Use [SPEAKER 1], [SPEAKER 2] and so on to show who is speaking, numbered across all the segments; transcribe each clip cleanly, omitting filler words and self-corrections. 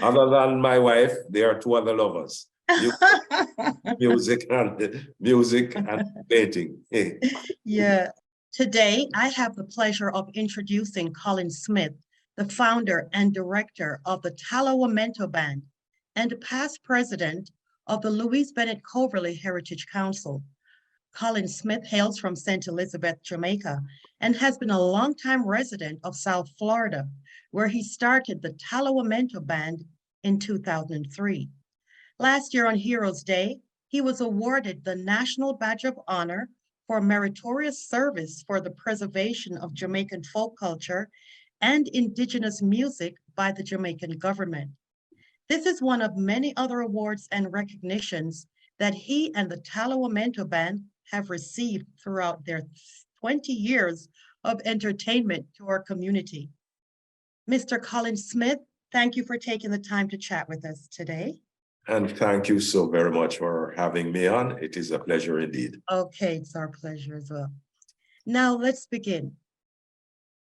[SPEAKER 1] Other than my wife, there are two other lovers. Music and painting.
[SPEAKER 2] Yeah. Today, I have the pleasure of introducing Colin Smith, the founder and director of the Tallawah Mento Band and past president of the Louise Bennett Coverley Heritage Council. Colin Smith hails from St. Elizabeth, Jamaica, and has been a longtime resident of South Florida, where he started the Tallawah Mento Band in 2003. Last year on Heroes Day, he was awarded the National Badge of Honor for meritorious service for the preservation of Jamaican folk culture and indigenous music by the Jamaican government. This is one of many other awards and recognitions that he and the Tallawah Mento Band have received throughout their 20 years of entertainment to our community. Mr. Colin Smith, thank you for taking the time to chat with us today.
[SPEAKER 1] And thank you so very much for having me on. It is a pleasure indeed.
[SPEAKER 2] Okay, it's our pleasure as well. Now let's begin.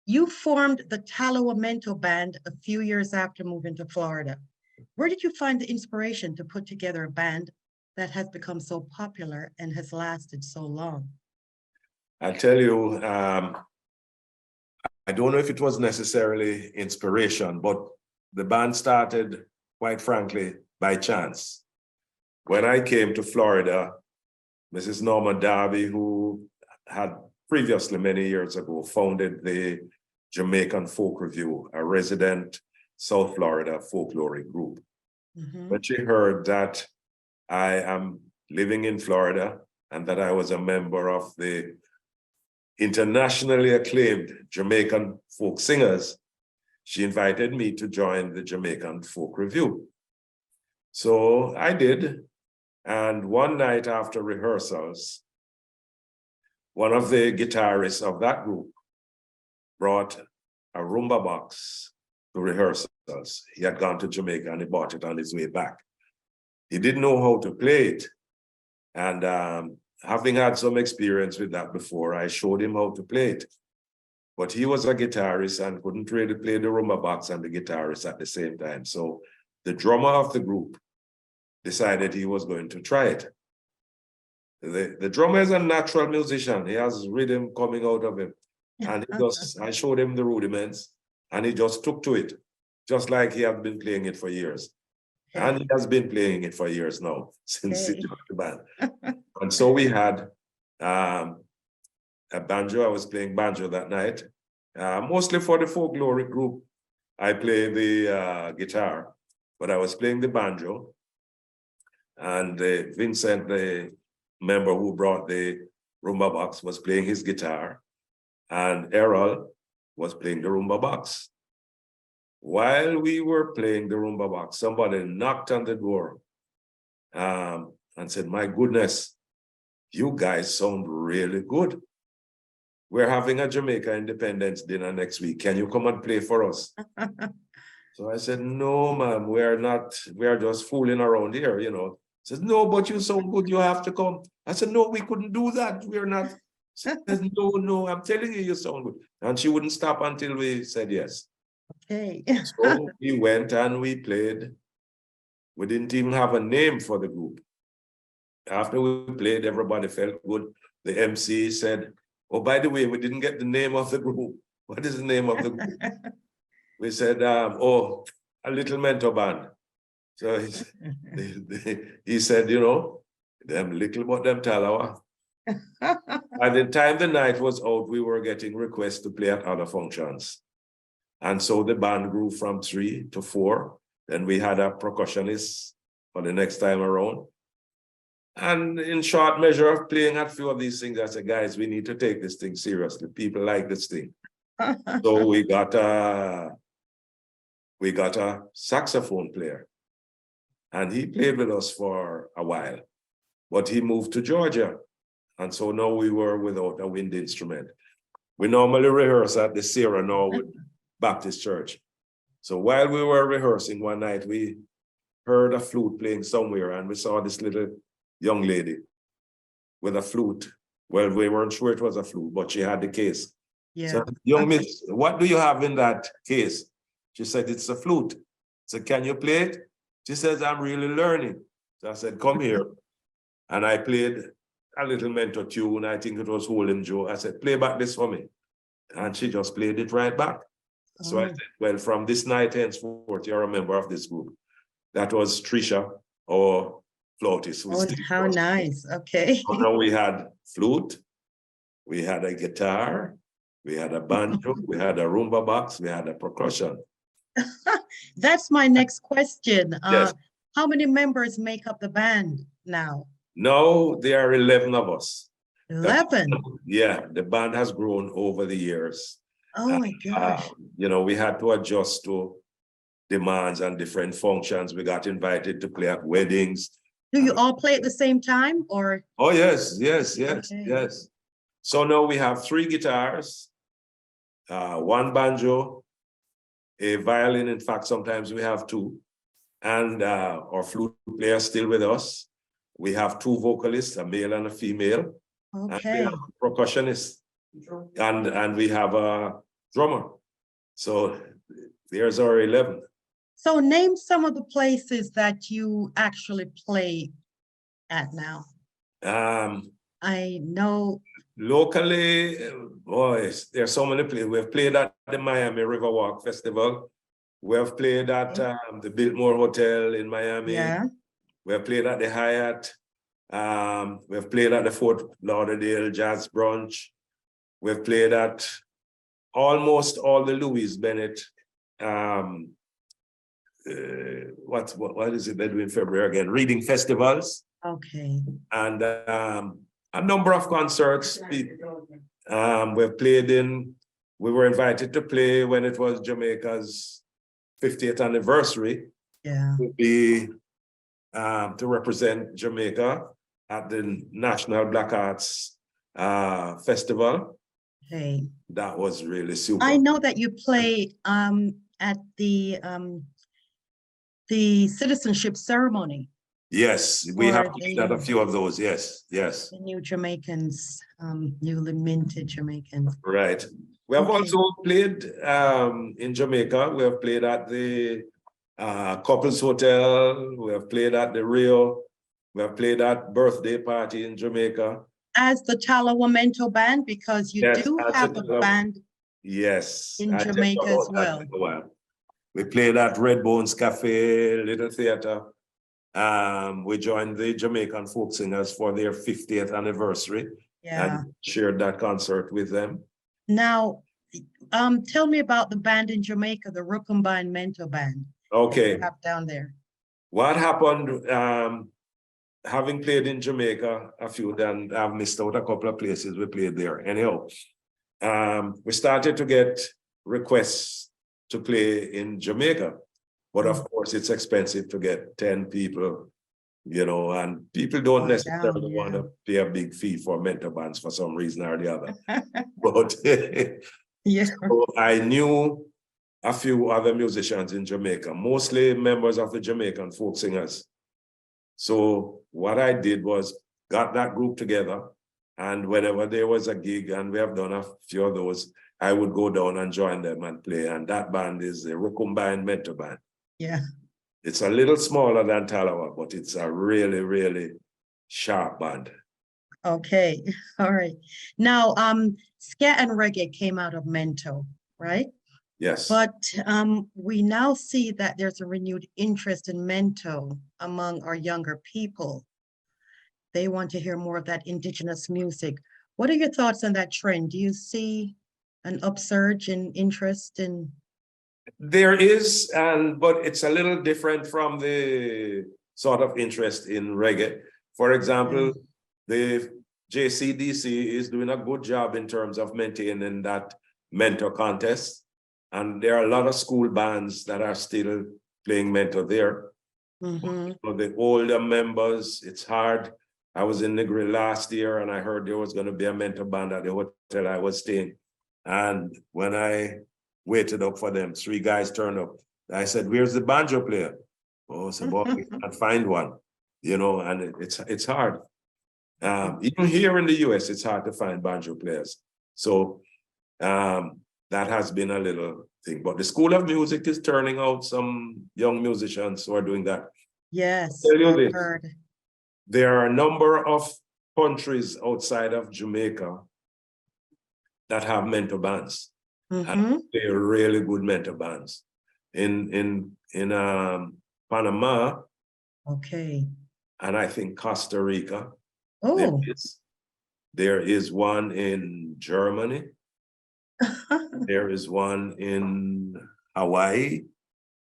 [SPEAKER 2] You formed the Tallawah Mento Band a few years after moving to Florida. Where did you find the inspiration to put together a band that has become so popular and has lasted so long?
[SPEAKER 1] I tell you, I don't know if it was necessarily inspiration, but the band started, quite frankly, by chance. When I came to Florida, Mrs. Norma Darby, who had previously, many years ago, founded the Jamaican Folk Review, a resident South Florida folkloric group. When she heard that I am living in Florida and that I was a member of the internationally acclaimed Jamaican folk singers, she invited me to join the Jamaican Folk Review. So I did. And one night after rehearsals, one of the guitarists of that group brought a rumba box to rehearsals. He had gone to Jamaica and he bought it on his way back. He didn't know how to play it. And having had some experience with that before, I showed him how to play it. But he was a guitarist and couldn't really play the rumba box and the guitarist at the same time. So the drummer of the group decided he was going to try it. The drummer is a natural musician. He has rhythm coming out of him. And I showed him the rudiments and he just took to it, just like he had been playing it for years. Okay. And he has been playing it for years now, since he joined the band. And so we had a banjo. I was playing banjo that night, mostly for the folkloric group. I play the guitar, but I was playing the banjo. And Vincent, the member who brought the rumba box, was playing his guitar. And Errol was playing the rumba box. While we were playing the rumba box, somebody knocked on the door and said, "My goodness, you guys sound really good. We're having a Jamaica Independence dinner next week. Can you come and play for us?" So I said, "No, ma'am, we are just fooling around here, you know." She says, "No, but you sound good, you have to come." I said, "No, we couldn't do that. We're not." She says, "No, I'm telling you, you sound good." And she wouldn't stop until we said yes.
[SPEAKER 2] Okay.
[SPEAKER 1] So we went and we played. We didn't even have a name for the group. After we played, everybody felt good. The MC said, "Oh, by the way, we didn't get the name of the group. What is the name of the group?" We said, "Oh, a little Mento band." So he said, "You know, them little but them Tallawah." By the time the night was out, we were getting requests to play at other functions. And so the band grew from 3 to 4. Then we had a percussionist for the next time around. And in short measure of playing at a few of these things, I said, "Guys, we need to take this thing seriously. People like this thing." So we got a saxophone player. And he played with us for a while. But he moved to Georgia. And so now we were without a wind instrument. We normally rehearse at the Sierra Norwood Baptist Church. So while we were rehearsing one night, we heard a flute playing somewhere, and we saw this little young lady with a flute. Well, we weren't sure it was a flute, but she had the case. Yeah. So, "Young miss, what do you have in that case?" She said, "It's a flute." I said, can you play it? She says, I'm really learning. So I said, come here. And I played a little Mento tune. I think it was Holding Joe. I said, play back this for me. And she just played it right back. So I said, well, from this night henceforth, you're a member of this group. That was Trisha, or flautist.
[SPEAKER 2] Oh, how nice. Okay.
[SPEAKER 1] So now we had flute, we had a guitar, we had a banjo, we had a rumba box, we had a percussion.
[SPEAKER 2] That's my next question.
[SPEAKER 1] Yes.
[SPEAKER 2] How many members make up the band now?
[SPEAKER 1] Now there are 11 of us.
[SPEAKER 2] 11?
[SPEAKER 1] Yeah, the band has grown over the years.
[SPEAKER 2] Oh my gosh.
[SPEAKER 1] You know, we had to adjust to demands and different functions. We got invited to play at weddings.
[SPEAKER 2] Do you all play at the same time, or?
[SPEAKER 1] Oh, yes, yes, yes,
[SPEAKER 2] Okay.
[SPEAKER 1] yes. So now we have 3 guitars, 1 banjo, a violin. In fact, sometimes we have 2. And our flute player still with us. We have 2 vocalists, a male and a female.
[SPEAKER 2] Okay.
[SPEAKER 1] And we have a percussionist. And we have a drummer. So there's our 11.
[SPEAKER 2] So name some of the places that you actually play at now. I know.
[SPEAKER 1] Locally, boys, there's so many places. We've played at the Miami Riverwalk Festival. We have played at the Biltmore Hotel in Miami.
[SPEAKER 2] Yeah.
[SPEAKER 1] We have played at the Hyatt. We have played at the Fort Lauderdale Jazz Brunch. We've played at almost all the Louis Bennett. What is it they do in February again? Reading festivals.
[SPEAKER 2] Okay.
[SPEAKER 1] And a number of concerts. We've played in. We were invited to play when it was Jamaica's 50th anniversary.
[SPEAKER 2] Yeah.
[SPEAKER 1] To be to represent Jamaica at the National Black Arts Festival.
[SPEAKER 2] Hey.
[SPEAKER 1] That was really super.
[SPEAKER 2] I know that you play at the citizenship ceremony.
[SPEAKER 1] Yes, we have played at a few of those. Yes, yes.
[SPEAKER 2] The new Jamaicans, newly minted Jamaicans.
[SPEAKER 1] Right. We have also played in Jamaica. We have played at the Couples Hotel. We have played at the Rio. We have played at birthday party in Jamaica.
[SPEAKER 2] As the Tallawah Mento band, because you do have a band.
[SPEAKER 1] Yes.
[SPEAKER 2] In Jamaica as well.
[SPEAKER 1] We played at Red Bones Cafe, Little Theater. We joined the Jamaican folk singers for their 50th anniversary.
[SPEAKER 2] Yeah.
[SPEAKER 1] And shared that concert with them.
[SPEAKER 2] Now, tell me about the band in Jamaica, the Tallawah Mento band.
[SPEAKER 1] Okay.
[SPEAKER 2] Have down there.
[SPEAKER 1] What happened, having played in Jamaica a few, then I've missed out a couple of places we played there. Anyhow, we started to get requests to play in Jamaica. But of course, it's expensive to get 10 people, you know, and people don't necessarily want to pay a big fee for Mento bands for some reason or the other. But
[SPEAKER 2] yeah.
[SPEAKER 1] So I knew a few other musicians in Jamaica, mostly members of the Jamaican folk singers. So what I did was got that group together, and whenever there was a gig, and we have done a few of those, I would go down and join them and play. And that band is the Tallawah Mento band.
[SPEAKER 2] Yeah.
[SPEAKER 1] It's a little smaller than Tallawah, but it's a really, really sharp band.
[SPEAKER 2] Okay. All right. Now, ska and reggae came out of Mento, right?
[SPEAKER 1] Yes.
[SPEAKER 2] But we now see that there's a renewed interest in Mento among our younger people. They want to hear more of that indigenous music. What are your thoughts on that trend? Do you see an upsurge in interest in?
[SPEAKER 1] There is, but it's a little different from the sort of interest in reggae. For example, the JCDC is doing a good job in terms of maintaining that Mento contest. And there are a lot of school bands that are still playing Mento there. For the older members, it's hard. I was in Negril last year and I heard there was going to be a Mento band at the hotel I was staying. And when I waited up for them, 3 guys turned up. I said, "Where's the banjo player?" Oh, so boy, we can't find one, you know, and it's hard. Even here in the US, it's hard to find banjo players. So that has been a little thing. But the School of Music is turning out some young musicians who are doing that.
[SPEAKER 2] Yes,
[SPEAKER 1] Tell you
[SPEAKER 2] I've
[SPEAKER 1] this,
[SPEAKER 2] heard.
[SPEAKER 1] there are a number of countries outside of Jamaica that have mentor bands. And they're really good mentor bands. In Panama,
[SPEAKER 2] Okay.
[SPEAKER 1] and I think Costa Rica,
[SPEAKER 2] Oh,
[SPEAKER 1] there is one in Germany. There is one in Hawaii.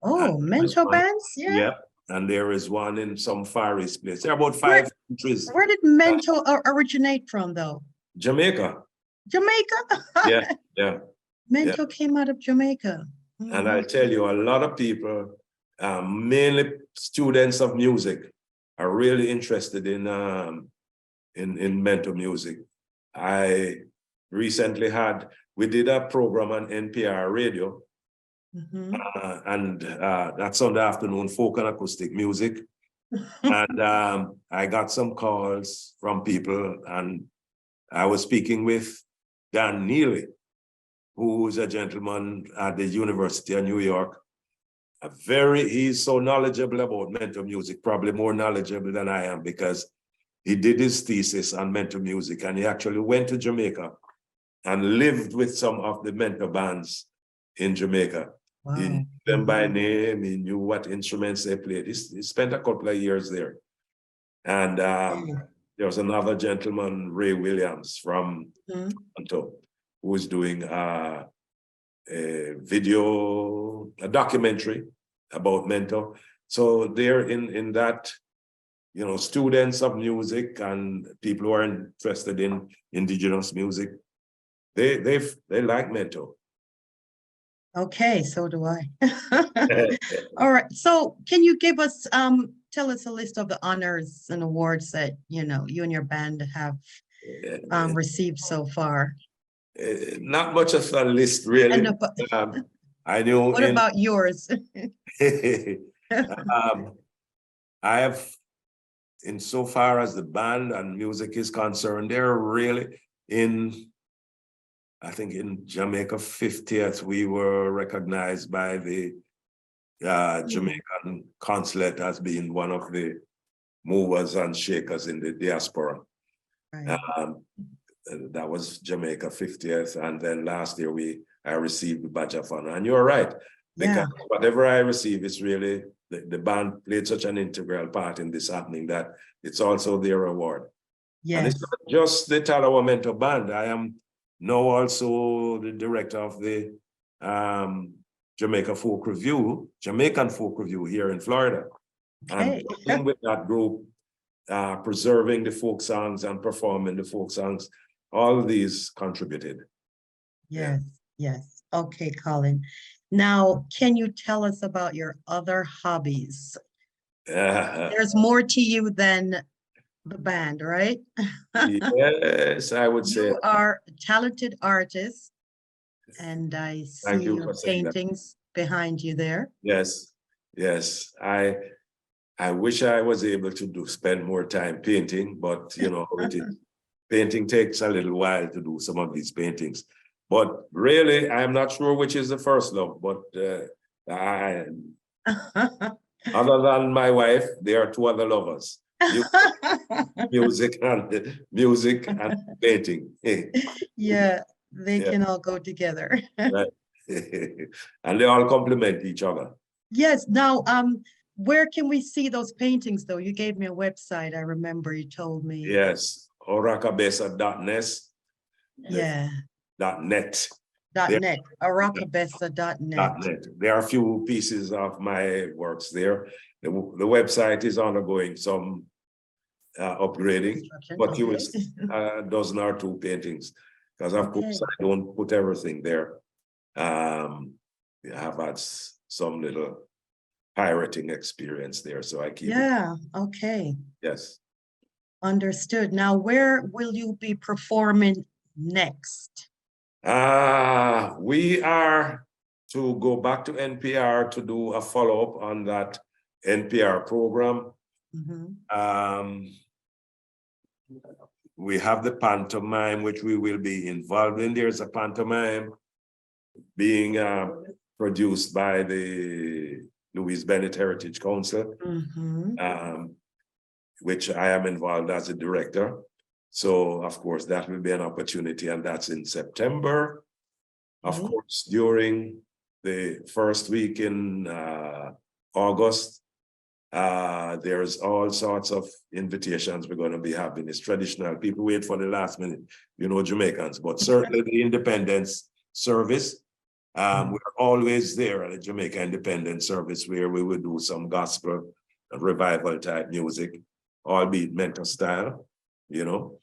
[SPEAKER 2] oh, mentor bands, yeah.
[SPEAKER 1] Yeah, and there is one in some Far East place. There are about
[SPEAKER 2] Where-
[SPEAKER 1] 5 countries.
[SPEAKER 2] Where did Mento originate from, though?
[SPEAKER 1] Jamaica.
[SPEAKER 2] Jamaica?
[SPEAKER 1] Yeah, yeah.
[SPEAKER 2] Mento came out of Jamaica.
[SPEAKER 1] And I tell you, a lot of people, mainly students of music, are really interested in mental music. I recently we did a program on NPR radio, and that's Sunday afternoon, folk and acoustic music. And I got some calls from people, and I was speaking with Dan Neely, who is a gentleman at the University of New York. He's so knowledgeable about mental music, probably more knowledgeable than I am, because he did his thesis on mental music, and he actually went to Jamaica and lived with some of the mental bands in Jamaica.
[SPEAKER 2] Wow.
[SPEAKER 1] He knew them by name, he knew what instruments they played. He spent a couple of years there. And there was another gentleman, Ray Williams from Toronto, who was doing a documentary about mental. So they're in that, students of music and people who are interested in indigenous music, they like mental.
[SPEAKER 2] Okay, so do I. All right. So can you give us tell us a list of the honors and awards that you and your band have received so far?
[SPEAKER 1] Not much of a list, really. I know.
[SPEAKER 2] What about yours?
[SPEAKER 1] I have, insofar as the band and music is concerned, they're really I think in Jamaica 50th, we were recognized by the Jamaican consulate as being one of the movers and shakers in the diaspora. Right. That was Jamaica 50th. And then last year I received the badge of honor. And you're right, because whatever I receive is really, the band played such an integral part in this happening that it's also their award. Yes. And it's not just the Tallawah Mento band. I am now also the director of the Jamaican Folk Review here in Florida. Okay. And working with that group, preserving the folk songs and performing the folk songs, all of these contributed.
[SPEAKER 2] Yes, yes. Okay, Colin. Now, can you tell us about your other hobbies? There's more to you than the band, right?
[SPEAKER 1] Yes, I would say.
[SPEAKER 2] You are a talented artist, and I see your paintings behind you there.
[SPEAKER 1] Yes, yes. I wish I was able to spend more time painting, but painting takes a little while to do some of these paintings. But really, I'm not sure which is the first love, but other than my wife, there are 2 other lovers. Music and painting.
[SPEAKER 2] Yeah, they can all go together.
[SPEAKER 1] Right. And they all complement each other.
[SPEAKER 2] Yes. Now, where can we see those paintings, though? You gave me a website. I remember you told me.
[SPEAKER 1] Yes, orakabesa.net.
[SPEAKER 2] Yeah.
[SPEAKER 1] .net.
[SPEAKER 2] .net. Orakabesa.net.
[SPEAKER 1] There are a few pieces of my works there. The website is undergoing some upgrading, but you will see a dozen or 2 paintings, because of course I don't put everything there. I have had some little pirating experience there, so I keep it.
[SPEAKER 2] Okay.
[SPEAKER 1] Yes.
[SPEAKER 2] Understood. Now, where will you be performing next?
[SPEAKER 1] We are to go back to NPR to do a follow-up on that NPR program. We have the pantomime, which we will be involved in. There's a pantomime being produced by the Louise Bennett Heritage Council, which I am involved as a director. So, of course, that will be an opportunity, and that's in September. Of course, during the first week in August, there's all sorts of invitations we're going to be having. It's traditional. People wait for the last minute, you know, Jamaicans, but certainly the Independence Service. We're always there at the Jamaica Independence Service, where we would do some gospel revival type music, albeit Mento style, you know.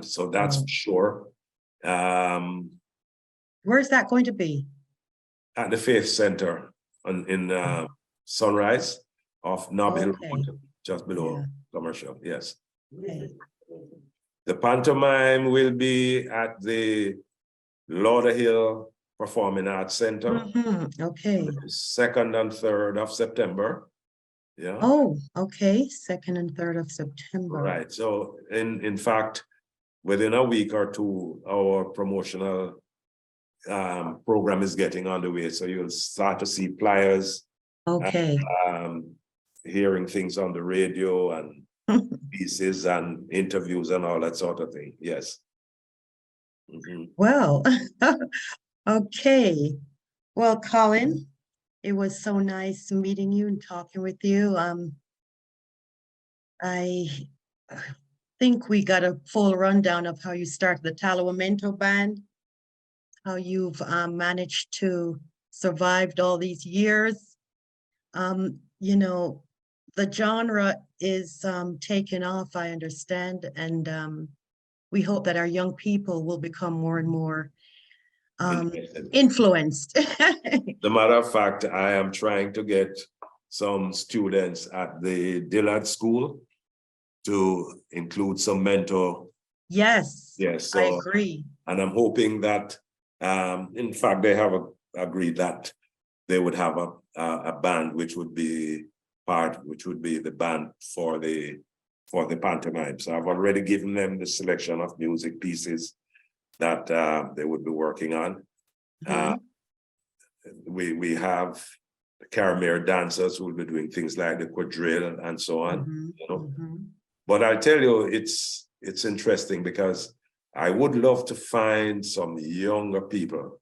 [SPEAKER 1] So that's for sure.
[SPEAKER 2] Where's that going to be?
[SPEAKER 1] At the Faith Center in Sunrise off Nob Hill Road, just below Commercial, yes. The pantomime will be at the Lauderhill Performing Arts Center. 2nd and 3rd of September. Yeah.
[SPEAKER 2] Oh, okay. 2nd and 3rd of September.
[SPEAKER 1] Right. So in fact, within a week or two, our promotional program is getting underway. So you'll start to see flyers.
[SPEAKER 2] Okay.
[SPEAKER 1] Hearing things on the radio and pieces and interviews and all that sort of thing. Yes.
[SPEAKER 2] Well, okay. Well, Colin, it was so nice meeting you and talking with you. I think we got a full rundown of how you started the Tallawah Mento band, how you've managed to survive all these years. You know, the genre is taking off, I understand, and we hope that our young people will become more and more influenced.
[SPEAKER 1] As a matter of fact, I am trying to get some students at the Dillard School to include some mentor.
[SPEAKER 2] Yes,
[SPEAKER 1] yes,
[SPEAKER 2] I agree.
[SPEAKER 1] And I'm hoping that, in fact, they have agreed that they would have a band which would be the band for the pantomime. So I've already given them the selection of music pieces that they would be working on. We have Caramere dancers who will be doing things like the quadrille and so on. You know? But I'll tell you, it's interesting because I would love to find some younger people.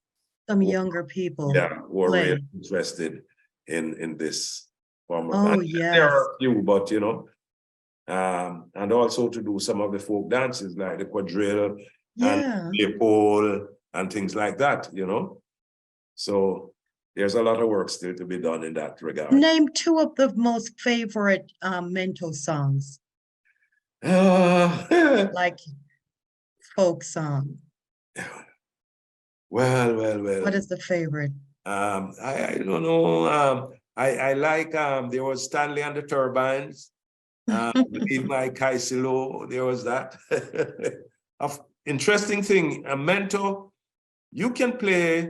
[SPEAKER 2] Yeah,
[SPEAKER 1] who are really interested in this form of.
[SPEAKER 2] Oh,
[SPEAKER 1] there are a few, but you know, and also to do some of the folk dances like the quadrille and the pole and things like that, you know. So there's a lot of work still to be done in that regard.
[SPEAKER 2] Name 2 of the most favorite Mento songs. Like folk song.
[SPEAKER 1] Well.
[SPEAKER 2] What is the favorite?
[SPEAKER 1] I don't know. I like there was Stanley and the Turbines. Leave My Kaisilo, there was that. Interesting thing, a Mento, you can play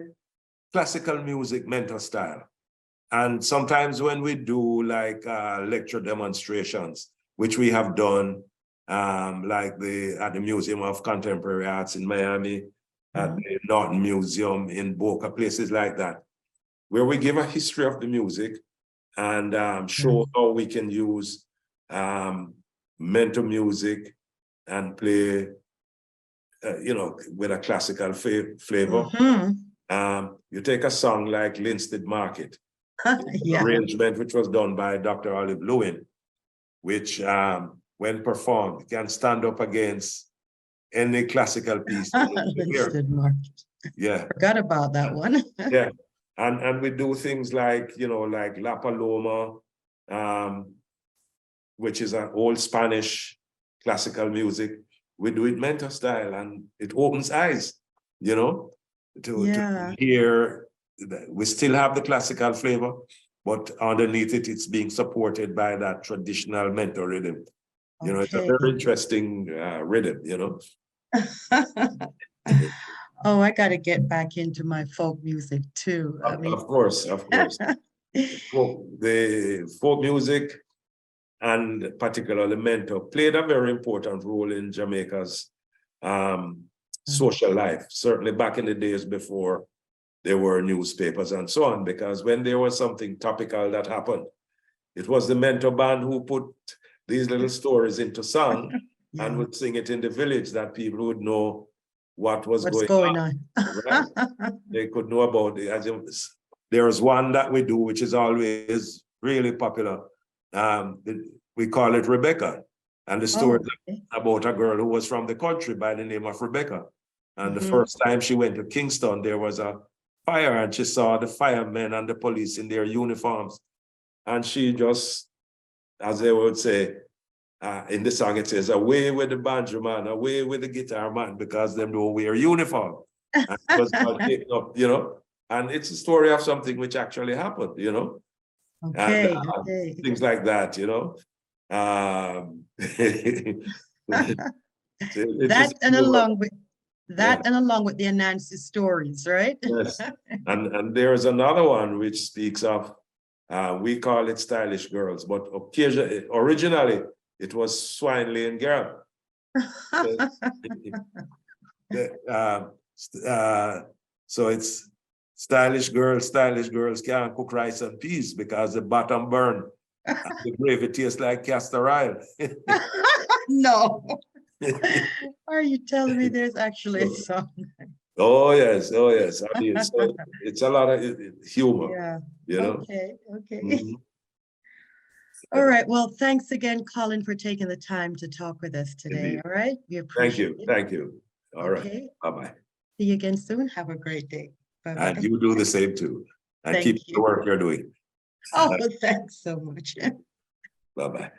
[SPEAKER 1] classical music Mento style. And sometimes when we do like lecture demonstrations, which we have done, like at the Museum of Contemporary Arts in Miami, at the Norton Museum in Boca, places like that, where we give a history of the music and show how we can use Mento music and play, you know, with a classical flavor. You take a song like Linstead Market, arrangement which was done by Dr. Olive Lewin, which when performed can stand up against any classical piece.
[SPEAKER 2] Linstead Market.
[SPEAKER 1] Yeah.
[SPEAKER 2] Forgot about that one.
[SPEAKER 1] Yeah. And we do things like, you know, like La Paloma, which is an old Spanish classical music. We do it Mento style, and it opens eyes, you know, to hear that we still have the classical flavor, but underneath it, it's being supported by that traditional Mento rhythm. You know, it's a very interesting rhythm, you know.
[SPEAKER 2] Oh, I got to get back into my folk music too. I mean,
[SPEAKER 1] of course. Well, the folk music and particularly Mento played a very important role in Jamaica's social life, certainly back in the days before there were newspapers and so on, because when there was something topical that happened, it was the Mento band who put these little stories into song and would sing it in the village, that people would know what was
[SPEAKER 2] What's
[SPEAKER 1] going
[SPEAKER 2] going on?
[SPEAKER 1] right? They could know about it. There's one that we do, which is always really popular. We call it Rebecca. And the story is about a girl who was from the country by the name of Rebecca. And the first time she went to Kingston, there was a fire, and she saw the firemen and the police in their uniforms. And she just, as they would say, in the song it says, away with the banjo man, away with the guitar man, because them don't wear uniform. And it was all taken up, you know. And it's a story of something which actually happened, you know.
[SPEAKER 2] Okay,
[SPEAKER 1] And
[SPEAKER 2] okay.
[SPEAKER 1] things like that, you know.
[SPEAKER 2] That and along with that and along with the Anansi stories, right?
[SPEAKER 1] Yes. And there's another one which speaks of, we call it stylish girls, but occasionally, originally, it was swine lane girl. So it's stylish girls can't cook rice and peas because the bottom burn and the gravy tastes like castor oil.
[SPEAKER 2] No. Are you telling me there's actually a song?
[SPEAKER 1] Oh yes, oh yes. I mean, so it's a lot of humor.
[SPEAKER 2] Yeah.
[SPEAKER 1] You know.
[SPEAKER 2] Okay, okay. All right. Well, thanks again, Colin, for taking the time to talk with us today.
[SPEAKER 1] Indeed.
[SPEAKER 2] All right. We appreciate it.
[SPEAKER 1] Thank you. All right.
[SPEAKER 2] Okay.
[SPEAKER 1] Bye-bye.
[SPEAKER 2] See you again soon. Have a great day. Bye-bye.
[SPEAKER 1] And you do the same too. And
[SPEAKER 2] Thank
[SPEAKER 1] keep
[SPEAKER 2] you.
[SPEAKER 1] the work you're doing.
[SPEAKER 2] Oh, thanks so much.
[SPEAKER 1] Bye-bye.